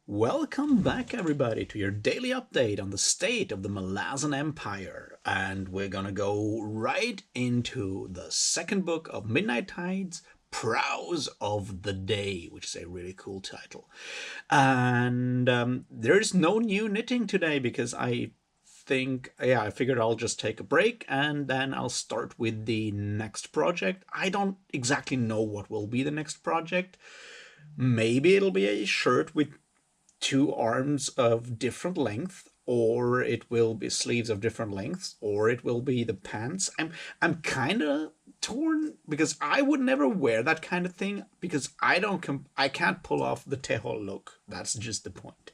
Welcome back, everybody, to your daily update on the state of the Malazan Empire. And we're gonna go right into the second book of Midnight Tides, Prows of the Day, which is a really cool title. And there's no new knitting today because I figured I'll just take a break and then I'll start with the next project. I don't exactly know what will be the next project. Maybe it'll be a shirt with two arms of different length, or it will be sleeves of different lengths, or it will be the pants. I'm kind of torn because I would never wear that kind of thing because I can't pull off the Tejo look. That's just the point.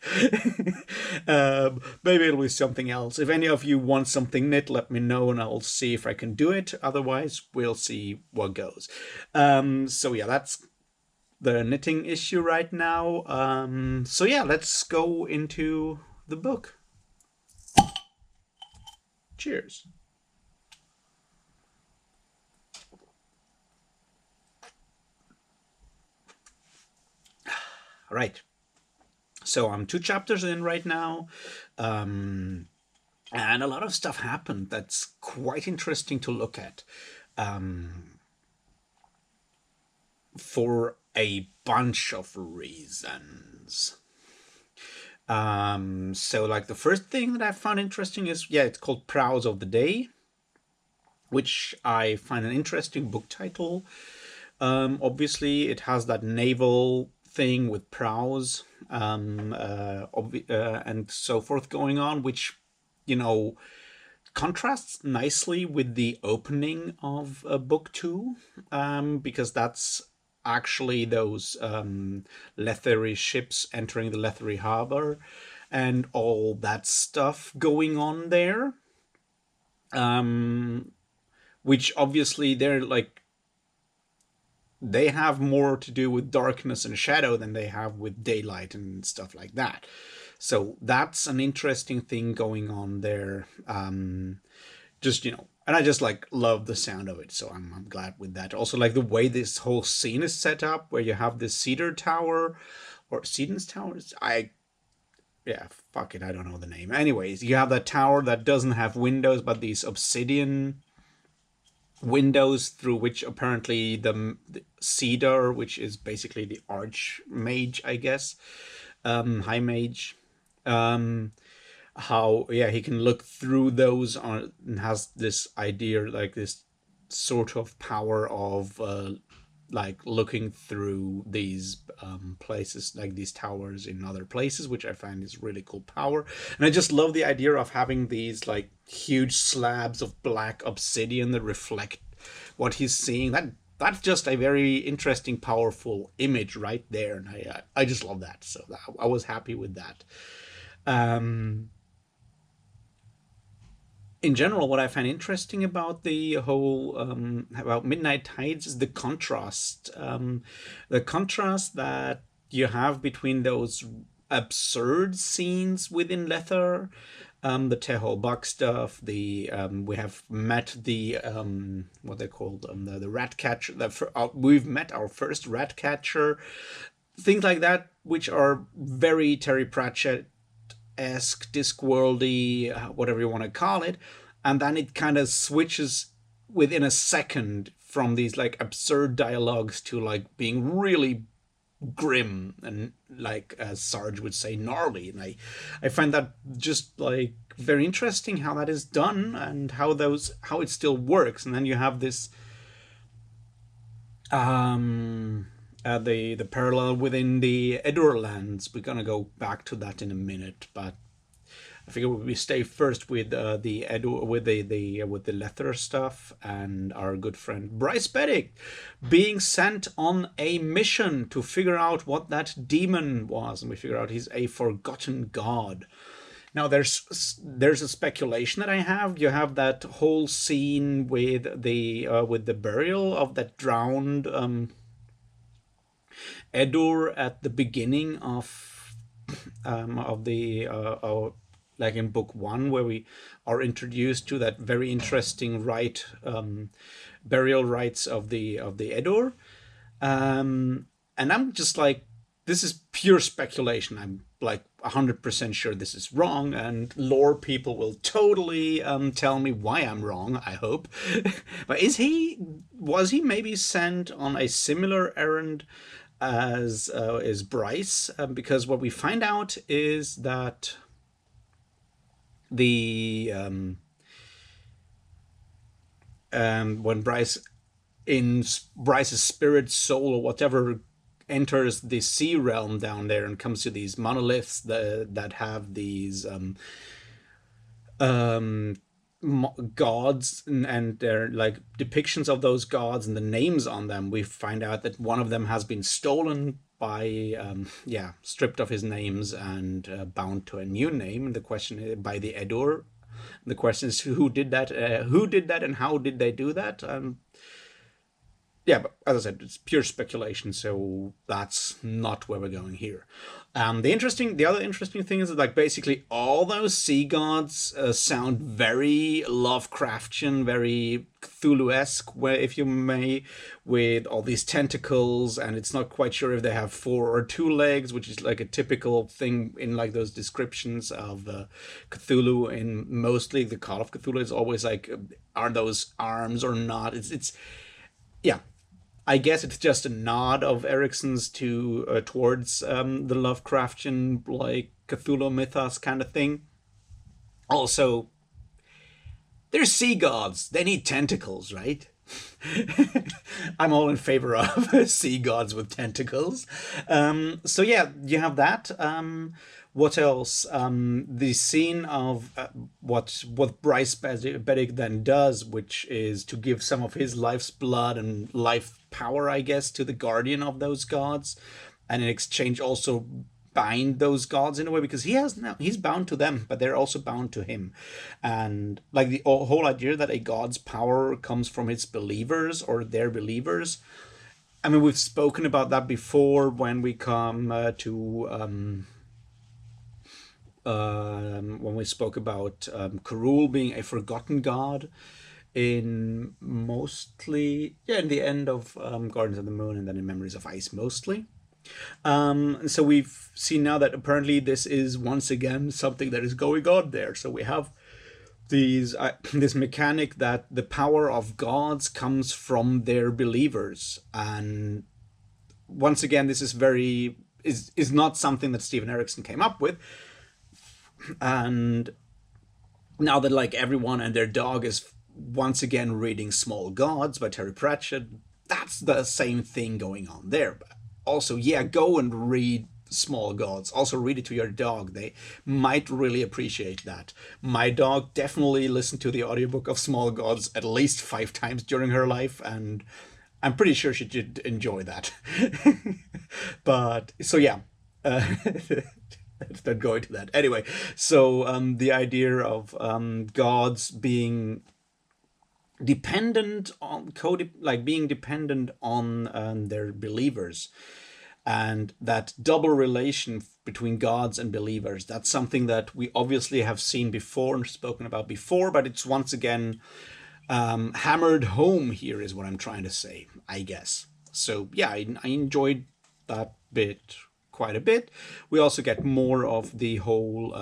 Maybe it'll be something else. If any of you want something knit, let me know and I'll see if I can do it. Otherwise, we'll see what goes. So yeah, that's the knitting issue right now. So yeah, let's go into the book. Cheers. All right. So I'm two chapters in right now. And a lot of stuff happened that's quite interesting to look at. For a bunch of reasons. So like the first thing that I found interesting is, it's called Prows of the Day, which I find an interesting book title. Obviously, it has that naval thing with prows and so forth going on, which, contrasts nicely with the opening of book two, because that's actually those Lethery ships entering the Lethery harbor and all that stuff going on there. Which obviously they have more to do with darkness and shadow than they have with daylight and stuff like that. So that's an interesting thing going on there. Just, and I just love the sound of it, so I'm glad with that. Also, like the way this whole scene is set up, where you have this cedar tower or Seden's tower. Fuck it, I don't know the name. Anyways, you have that tower that doesn't have windows, but these obsidian windows through which apparently the cedar, which is basically the archmage, I guess, high mage, how he can look through those on, and has this idea, like this sort of power of looking through these places, like these towers in other places, which I find is really cool power. And I just love the idea of having these like huge slabs of black obsidian that reflect what he's seeing. That's just a very interesting, powerful image right there, and I just love that. So I was happy with that. In general, what I find interesting about the whole about Midnight Tides is the contrast that you have between those absurd scenes within Lether, the Tehol Buck stuff. The we have met the what they called the rat catcher. We've met our first rat catcher. Things like that, which are very Terry Pratchett esque, Discworldy, whatever you want to call it, and then it kind of switches within a second from these like absurd dialogues to like being really grim and, like as Sarge would say, gnarly. And I find that just like very interesting how that is done and how it still works. And then you have this the parallel within the Edur lands. We're gonna go back to that in a minute, but I figure we stay first with the Edur, with the Lether stuff, and our good friend Bryce Beddick being sent on a mission to figure out what that demon was, and we figure out he's a forgotten god. Now there's a speculation that I have. You have that whole scene with the burial of that drowned Edur at the beginning of the like in book one, where we are introduced to that very interesting burial rites of the Edur, and I'm just like this is pure speculation. I'm like 100% sure this is wrong, and lore people will totally tell me why I'm wrong, I hope. But was he maybe sent on a similar errand as is Bryce? Because what we find out is that the when Bryce's spirit soul or whatever enters the sea realm down there and comes to these monoliths that have these gods, and they're like depictions of those gods and the names on them, we find out that one of them has been stolen by stripped of his names and bound to a new name. And the question by the Edur. The question is who did that? Who did that, and how did they do that? Yeah, but as I said, it's pure speculation, so that's not where we're going here. The other interesting thing is that, like, basically all those sea gods sound very Lovecraftian, very Cthulhu-esque, where, if you may, with all these tentacles, and it's not quite sure if they have 4 or 2 legs, which is like a typical thing in like those descriptions of Cthulhu. In mostly the Call of Cthulhu, it's always like, are those arms or not? It's yeah. I guess it's just a nod of Erickson's towards the Lovecraftian, like, Cthulhu mythos kind of thing. Also, they're sea gods. They need tentacles, right? I'm all in favor of sea gods with tentacles. So yeah, you have that. What else? The scene of what Bryce Beddick then does, which is to give some of his life's blood and life power, I guess, to the guardian of those gods, and in exchange also bind those gods in a way, because he's bound to them, but they're also bound to him. And like the whole idea that a god's power comes from its believers or their believers. I mean, we've spoken about that before when we come when we spoke about Karul being a forgotten god in the end of Guardians of the Moon, and then in Memories of Ice mostly. So we've seen now that apparently this is once again something that is going on there. So we have this mechanic that the power of gods comes from their believers, and once again, this is is not something that Steven Erikson came up with. And now that, like, everyone and their dog is once again reading Small Gods by Terry Pratchett, that's the same thing going on there. But also, yeah, go and read Small Gods. Also read it to your dog. They might really appreciate that. My dog definitely listened to the audiobook of Small Gods at least 5 times during her life, and I'm pretty sure she did enjoy that. But, so yeah. Let's not go into that. Anyway, so the idea of gods being dependent on being dependent on their believers, and that double relation between gods and believers, that's something that we obviously have seen before and spoken about before, but it's once again hammered home here, is what I'm trying to say, I guess. So yeah, I enjoyed that bit quite a bit. We also get more of the whole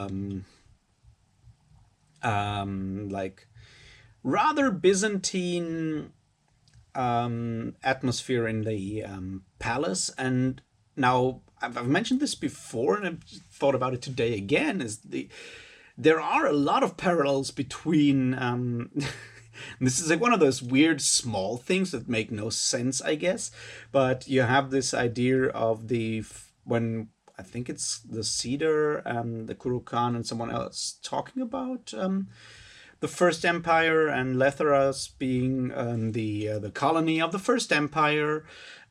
like rather Byzantine atmosphere in the palace. And now I've mentioned this before, and I've thought about it today again, there are a lot of parallels between this is like one of those weird small things that make no sense, I guess, but you have this idea of when I think it's the Cedar and the Kukulkan and someone else talking about the First Empire, and Letheras being the colony of the First Empire.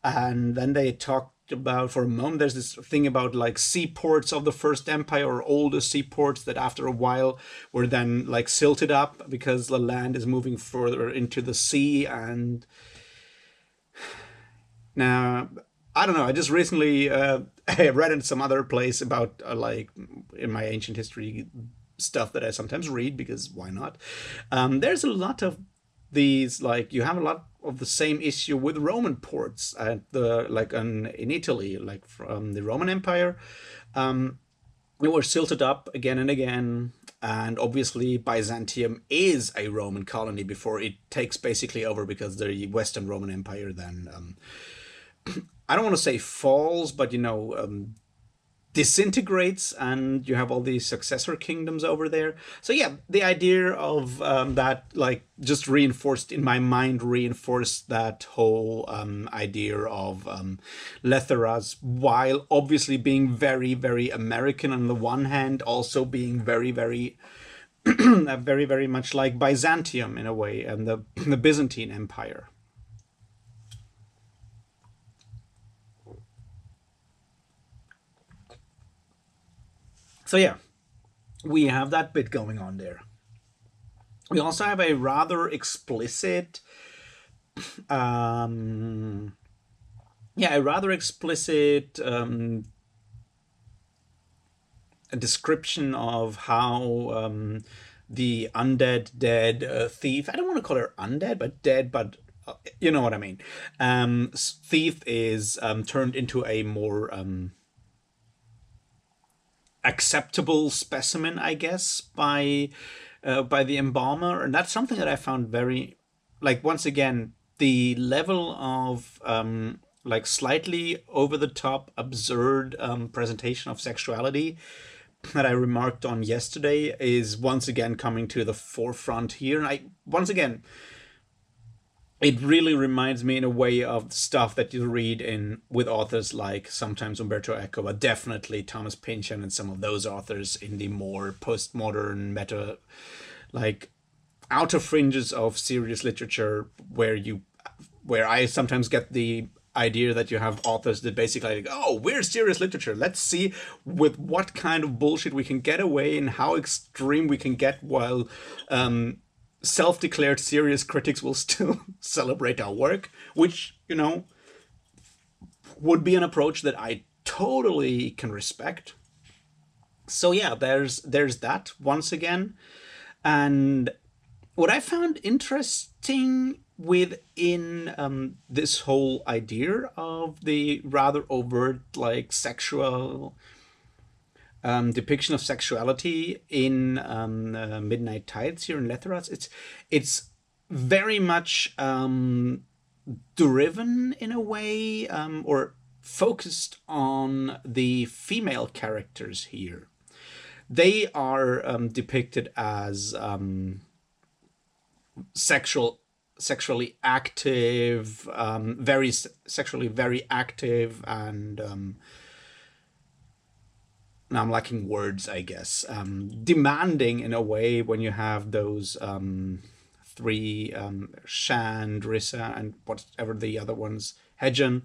And then they talked about, for a moment, there's this thing about like seaports of the First Empire, or older seaports that after a while were then like silted up because the land is moving further into the sea. And now, I don't know, I just recently I read in some other place about like in my ancient history stuff that I sometimes read, because why not? There's a lot of these, like, you have a lot of the same issue with Roman ports at the in Italy, like from the Roman Empire. They were silted up again and again, and obviously Byzantium is a Roman colony before it takes basically over, because the Western Roman Empire then I don't want to say falls, but disintegrates, and you have all these successor kingdoms over there. So yeah, the idea of that, like, just reinforced in my mind, reinforced that whole idea of Lethoras, while obviously being very, very American on the one hand, also being very, very very, very much like Byzantium in a way, and the Byzantine Empire. So yeah, we have that bit going on there. We also have a rather explicit, a rather explicit a description of how the undead dead thief. I don't want to call her undead, but dead, but you know what I mean. Thief is turned into a more acceptable specimen, I guess, by the embalmer, and that's something that I found very, like, once again, the level of like slightly over the top, absurd presentation of sexuality that I remarked on yesterday is once again coming to the forefront here. And once again, it really reminds me in a way of stuff that you read in with authors like sometimes Umberto Eco, but definitely Thomas Pynchon and some of those authors in the more postmodern meta, like, outer fringes of serious literature, where I sometimes get the idea that you have authors that basically like, oh, we're serious literature, let's see with what kind of bullshit we can get away and how extreme we can get, while self-declared serious critics will still celebrate our work, which, would be an approach that I totally can respect. So yeah, there's that once again. And what I found interesting within this whole idea of the rather overt, like, sexual depiction of sexuality in Midnight Tides here in Lethoras, it's very much driven in a way, or focused on the female characters here. They are depicted as sexually active, very sexually very active, and now I'm lacking words, I guess. Demanding in a way, when you have those three, Shan, Drissa, and whatever the other ones, Hedjon,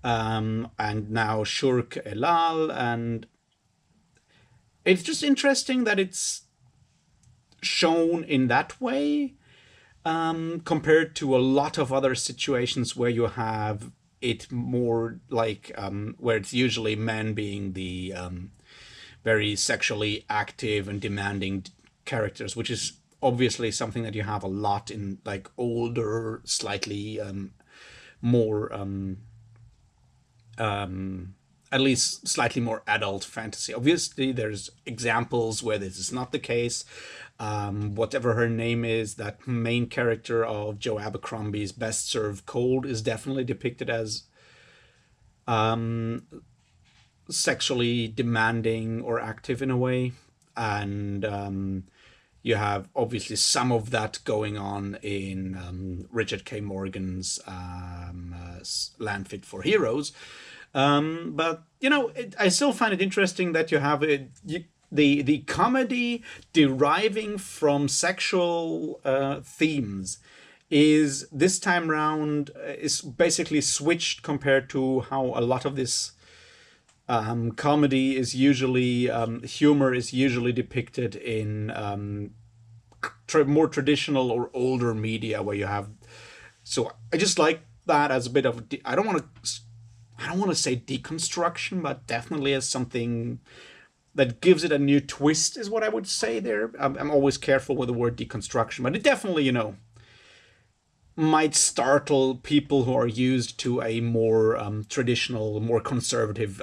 and now Shurk Elal. And it's just interesting that it's shown in that way, compared to a lot of other situations where you have it more like, where it's usually men being the very sexually active and demanding characters, which is obviously something that you have a lot in, like, older, slightly more at least slightly more adult fantasy. Obviously there's examples where this is not the case. Whatever her name is, that main character of Joe Abercrombie's Best Served Cold is definitely depicted as sexually demanding or active in a way. And you have obviously some of that going on in Richard K. Morgan's Land Fit for Heroes. But I still find it interesting that you have the comedy deriving from sexual themes is this time round is basically switched compared to how a lot of this comedy is usually, humor is usually depicted in more traditional or older media, where you have. So I just like that as a bit of, I don't want to say deconstruction, but definitely as something that gives it a new twist, is what I would say there. I'm always careful with the word deconstruction, but it definitely, might startle people who are used to a more traditional, more conservative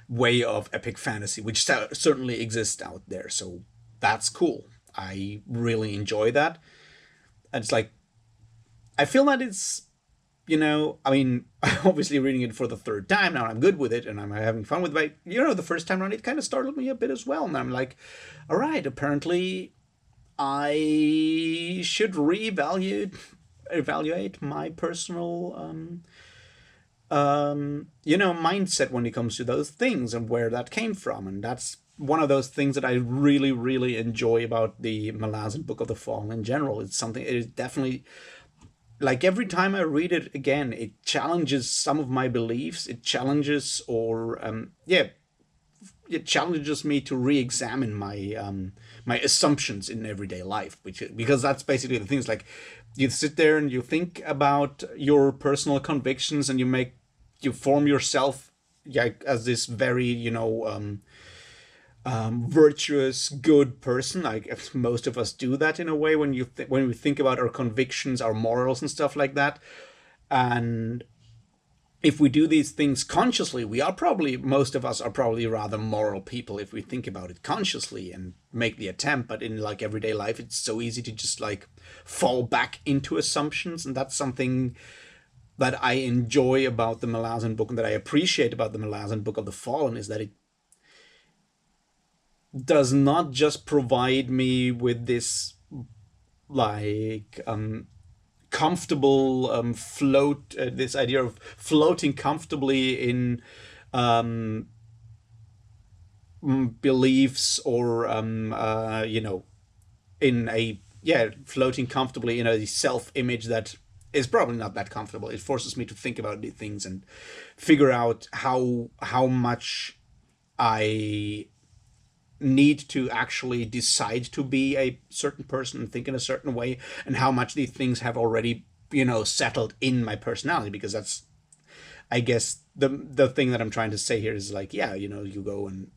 way of epic fantasy, which certainly exists out there. So that's cool. I really enjoy that. And it's like, I feel that it's, I mean, I'm obviously reading it for the third time now. I'm good with it and I'm having fun with it. But, the first time around, it kind of startled me a bit as well. And I'm like, all right, apparently I should evaluate my personal mindset when it comes to those things and where that came from. And that's one of those things that I really, really enjoy about the Malazan Book of the Fallen in general. It's something, it is definitely, like, every time I read it again, it challenges some of my beliefs. It challenges, it challenges me to re-examine my assumptions in everyday life, because that's basically the thing. It's like, you sit there and you think about your personal convictions and you form yourself, as this very virtuous, good person. Like, most of us do that in a way when when we think about our convictions, our morals, and stuff like that. And if we do these things consciously, most of us are probably rather moral people if we think about it consciously and make the attempt. But in like everyday life, it's so easy to just like fall back into assumptions. And that's something that I enjoy about the Malazan book, and that I appreciate about the Malazan Book of the Fallen, is that it does not just provide me with this like comfortable this idea of floating comfortably in beliefs, or in a floating comfortably in a self-image that is probably not that comfortable. It forces me to think about these things and figure out how much I need to actually decide to be a certain person and think in a certain way, and how much these things have already settled in my personality. Because that's, I guess, the thing that I'm trying to say here is like, you go and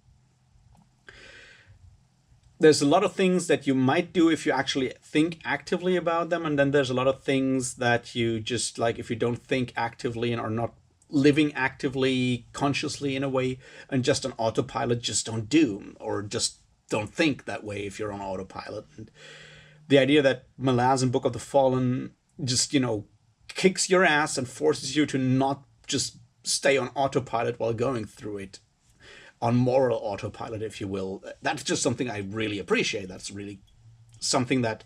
there's a lot of things that you might do if you actually think actively about them, and then there's a lot of things that you just, like, if you don't think actively and are not living actively, consciously in a way, and just on autopilot, just don't do, or just don't think that way if you're on autopilot. And the idea that Malazan Book of the Fallen just, kicks your ass and forces you to not just stay on autopilot while going through it, on moral autopilot, if you will. That's just something I really appreciate. That's really something that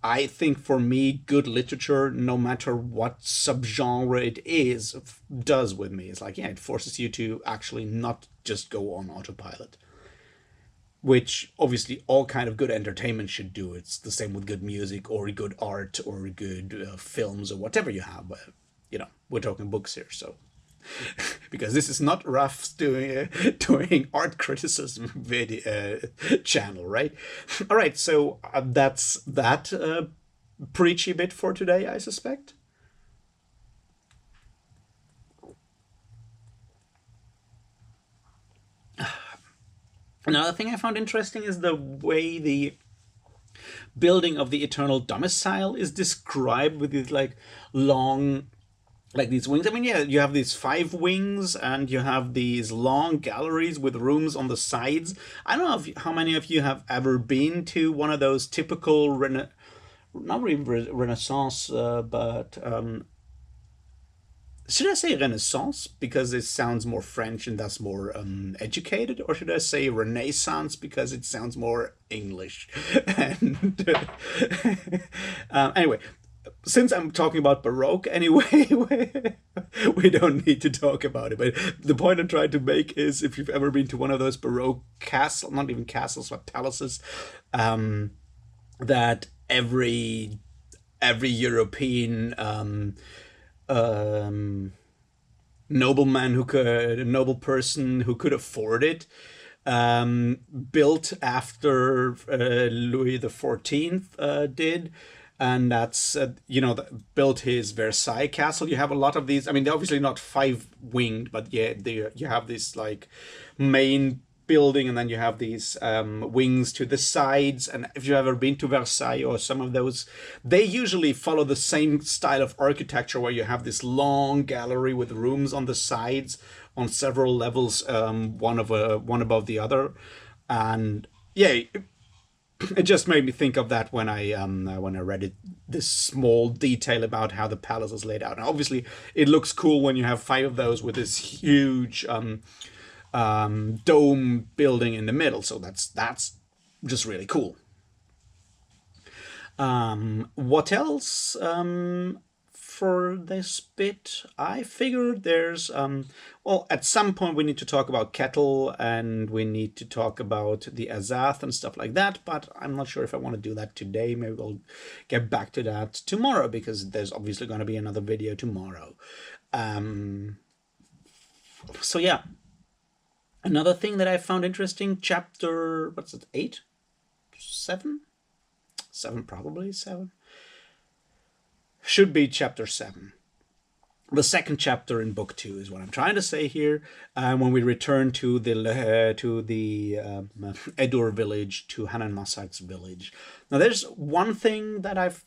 I think, for me, good literature, no matter what subgenre it is, does with me. It's like, it forces you to actually not just go on autopilot, which obviously all kind of good entertainment should do. It's the same with good music or good art or good films or whatever you have. But, we're talking books here, so because this is not Ruff's doing art criticism video channel, right? All right, so that's that preachy bit for today, I suspect. Another thing I found interesting is the way the building of the Eternal Domicile is described, with these like long, like these wings. I mean, you have these 5 wings, and you have these long galleries with rooms on the sides. I don't know how many of you have ever been to one of those typical not really Renaissance, but should I say Renaissance because it sounds more French and thus more educated, or should I say Renaissance because it sounds more English? And anyway, since I'm talking about Baroque anyway, we don't need to talk about it. But the point I'm trying to make is, if you've ever been to one of those Baroque castles, not even castles, but palaces, that every European noble person who could afford it, built after Louis XIV did. And that's, built his Versailles castle. You have a lot of these. I mean, they're obviously not 5-winged, but you have this like main building, and then you have these wings to the sides. And if you've ever been to Versailles or some of those, they usually follow the same style of architecture where you have this long gallery with rooms on the sides on several levels, one above the other. And yeah, it just made me think of that when I read it, this small detail about how the palace is laid out. And obviously, it looks cool when you have 5 of those with this huge dome building in the middle. So that's just really cool. What else? For this bit, I figured there's well, at some point we need to talk about Kettle, and we need to talk about the Azath and stuff like that, but I'm not sure if I want to do that today. Maybe we'll get back to that tomorrow, because there's obviously going to be another video tomorrow. So yeah, another thing that I found interesting, chapter, what's it, 8? 7? 7, probably 7. Should be chapter 7. The second chapter in book 2 is what I'm trying to say here. When we return to the Edur village, to Hanan Masak's village. Now, there's one thing that I've,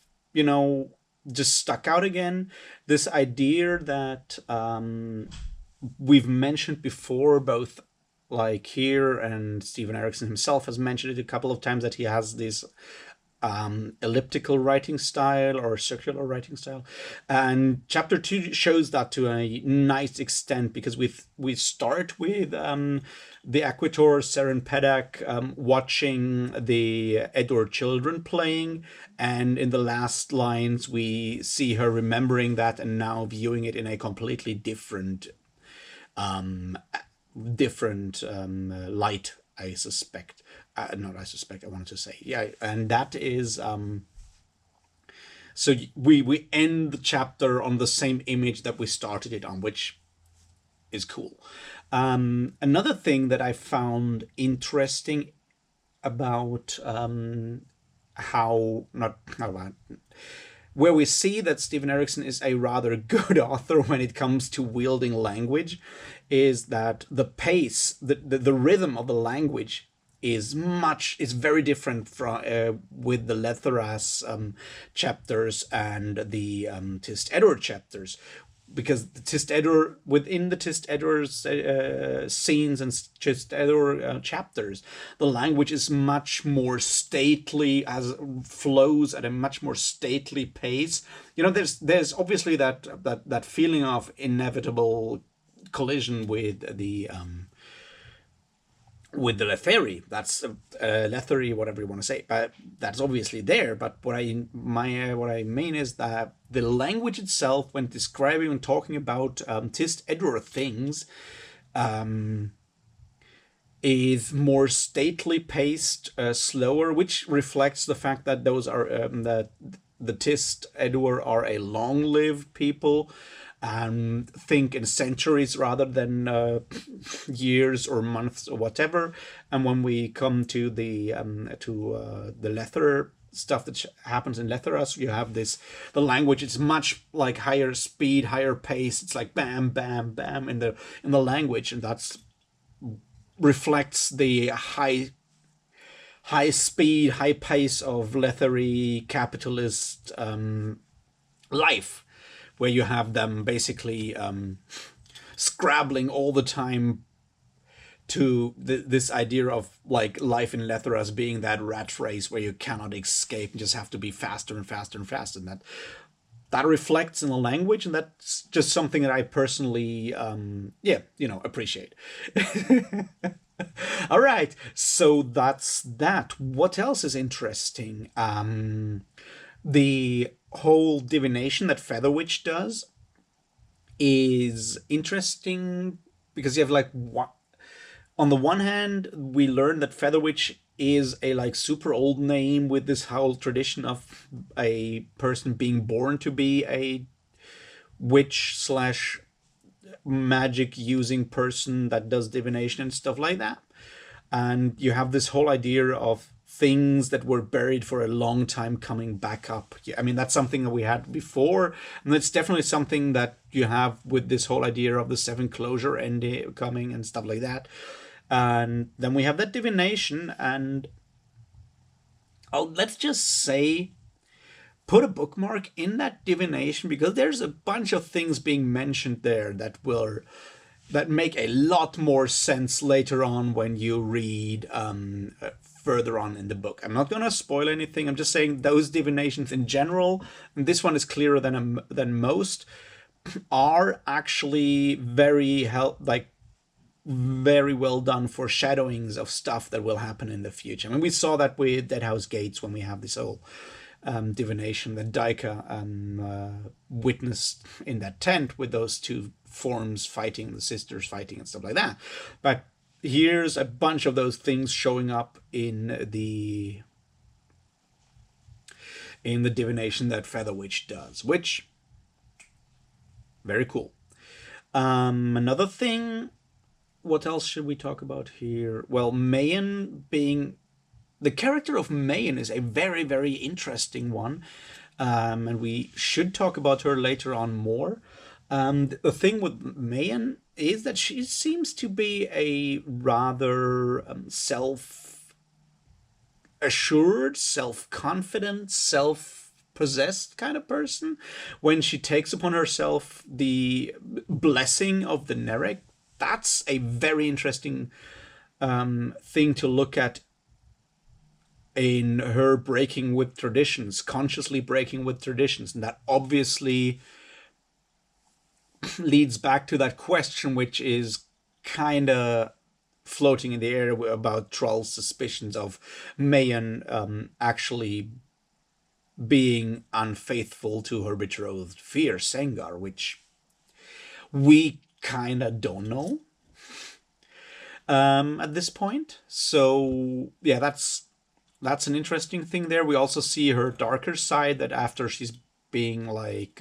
just stuck out again. This idea that we've mentioned before, both like here, and Steven Erikson himself has mentioned it a couple of times, that he has this elliptical writing style or circular writing style, and chapter 2 shows that to a nice extent, because we start with the Equitor Seren Pedak watching the Edur children playing, and in the last lines we see her remembering that and now viewing it in a completely different light, I suspect. I wanted to say. Yeah, and that is... so we end the chapter on the same image that we started it on, which is cool. Another thing that I found interesting about where we see that Steven Erikson is a rather good author when it comes to wielding language, is that the pace, the rhythm of the language is very different from with the Letheras chapters and the Tist Edur chapters, because the Tist Edur, within the Tist Edur's scenes and Tist Edur chapters, the language is much more stately, as flows at a much more stately pace. There's obviously that feeling of inevitable collision with the Letheri. That's Letheri, whatever you want to say, but that's obviously there. But what I mean is that the language itself, when describing and talking about Tist Edur things, is more stately paced, slower, which reflects the fact that those are that the Tist Edur are a long-lived people. Think in centuries rather than years or months or whatever. And when we come to the Lether stuff that happens in Letheras, you have the language. It's much like higher speed, higher pace. It's like bam, bam, bam in the language, and that's reflects the high speed, high pace of Lethery capitalist life, where you have them basically scrabbling all the time to this idea of like life in Letheras being that rat race where you cannot escape and just have to be faster and faster and faster. And that reflects in the language, and that's just something that I personally, appreciate. All right, so that's that. What else is interesting? The whole divination that Featherwitch does is interesting, because you have on the one hand, we learn that Featherwitch is a super old name with this whole tradition of a person being born to be a witch / magic using person that does divination and stuff like that. And you have this whole idea of things that were buried for a long time coming back up. I mean, that's something that we had before, and that's definitely something that you have with this whole idea of the 7 closure ending coming and stuff like that. And then we have that divination, and let's just say put a bookmark in that divination, because there's a bunch of things being mentioned there that make a lot more sense later on when you read further on in the book. I'm not going to spoil anything. I'm just saying those divinations in general, and this one is clearer than most, are actually very very well done foreshadowings of stuff that will happen in the future. I mean, we saw that with Deadhouse Gates when we have this whole divination that Daika witnessed in that tent with those two forms fighting, the sisters fighting and stuff like that. But here's a bunch of those things showing up in the divination that Featherwitch does, which very cool. Another thing, what else should we talk about here? Well, Mayen being... The character of Mayen is a very, very interesting one, and we should talk about her later on more. The thing with Mayen is that she seems to be a rather self-assured, self-confident, self-possessed kind of person. When she takes upon herself the blessing of the Nerek, that's a very interesting thing to look at in her breaking with traditions, consciously breaking with traditions. And that obviously leads back to that question, which is kind of floating in the air about Thrall's suspicions of Mayen actually being unfaithful to her betrothed Fear Sengar, which we kind of don't know at this point. So yeah, that's an interesting thing there. We also see her darker side, that after she's being like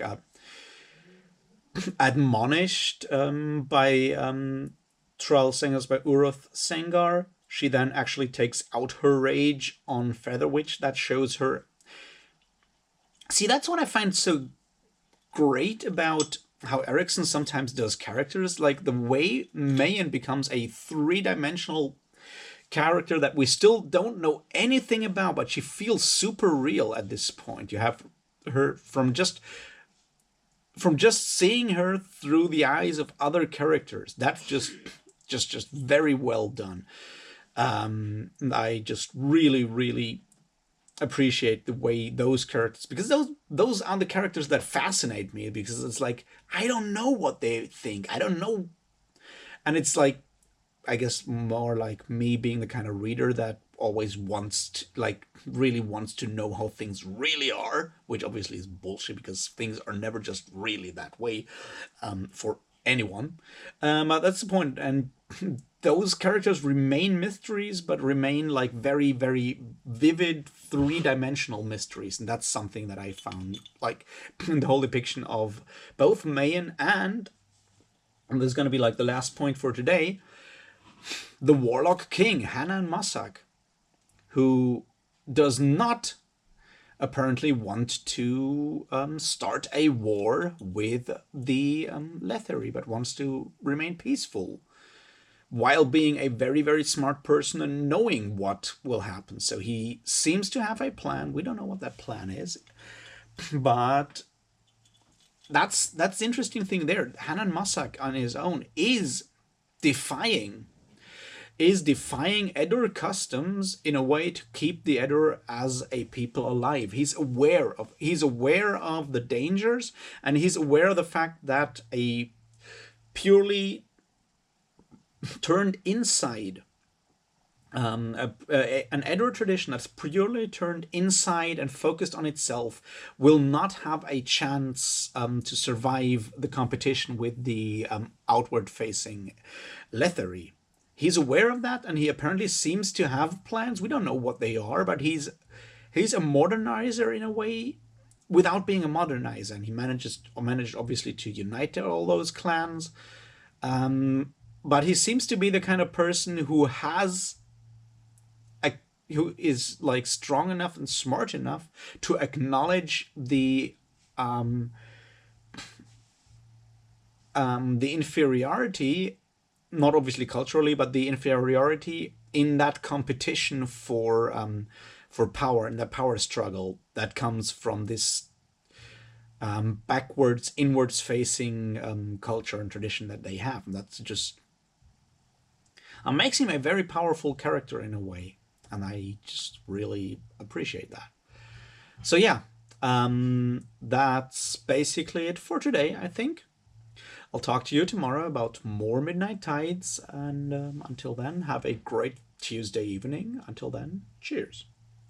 admonished by Thrall Sengars, by Uroth Sengar, she then actually takes out her rage on Featherwitch. That shows her... See, that's what I find so great about how Erikson sometimes does characters. Like the way Mayen becomes a three-dimensional character that we still don't know anything about, but she feels super real at this point. You have her from just seeing her through the eyes of other characters. That's just very well done. I just really, really appreciate the way those characters, because those are the characters that fascinate me, because it's like, I don't know what they think. I don't know. And it's like, I guess more like me being the kind of reader that always really wants to know how things really are, which obviously is bullshit, because things are never just really that way for anyone. But that's the point. And those characters remain mysteries, but remain like very, very vivid three-dimensional mysteries. And that's something that I found like in the whole depiction of both Mayen and this is going to be like the last point for today, the Warlock King, Hanan Masak, who does not apparently want to start a war with the Lethery, but wants to remain peaceful, while being a very, very smart person and knowing what will happen. So he seems to have a plan. We don't know what that plan is, but that's the interesting thing there. Hanan Masak on his own is defying Edur customs in a way to keep the Edur as a people alive. He's aware of the dangers, and he's aware of the fact that a purely turned inside, an Edur tradition that's purely turned inside and focused on itself will not have a chance to survive the competition with the outward-facing Lethery. He's aware of that, and he apparently seems to have plans. We don't know what they are, but he's a modernizer in a way, without being a modernizer. And he managed obviously to unite all those clans. But he seems to be the kind of person who is like strong enough and smart enough to acknowledge the inferiority not obviously culturally, but the inferiority in that competition for power and the power struggle that comes from this backwards, inwards facing culture and tradition that they have. And that's just makes him a very powerful character in a way. And I just really appreciate that. So, yeah, that's basically it for today, I think. I'll talk to you tomorrow about more Midnight Tides. And until then, have a great Tuesday evening. Until then, cheers.